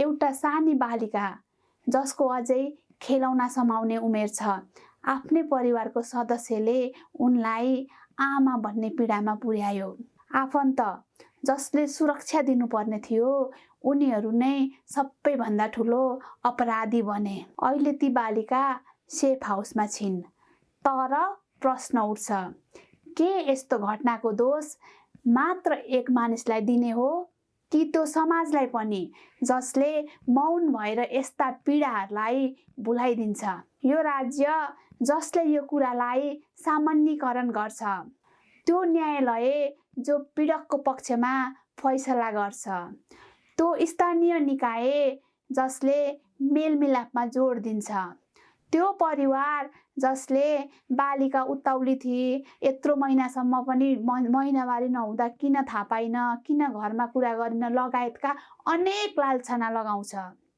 एउटा सानी बालिका जसको अझै खेलौना समाउने उमेर छ, आफ्नै परिवारको सदस्यले उनलाई आमा भन्ने पीडामा पुर्यायो। आफन्त जसले सुरक्षा दिनुपर्ने थियो उनीहरू नै सबैभन्दा ठुलो अपराधी बने। अहिले ती बालिका सेफ हाउसमा छिन्। तर प्रश्न उठ्छ, के यस्तो घटनाको दोष मात्र एक मानिसलाई दिने हो कि त्यो समाजलाई पनि, जसले मौन भएर यस्ता पीडाहरूलाई भुलाइदिन्छ? यो राज्य जसले यो कुरालाई सामान्यीकरण गर्छ, त्यो न्यायालय जो पीडकको पक्षमा फैसला गर्छ, त्यो स्थानीय निकाय जसले मेलमिलापमा जोड दिन्छ, त्यो परिवार जसले बालिका उत्ताउली थिए, यत्रो महिनासम्म पनि महिनावारी नहुँदा किन थाहा पाइन, किन घरमा कुरा गरिन लगायतका अनेक लान्छना लगाउँछ।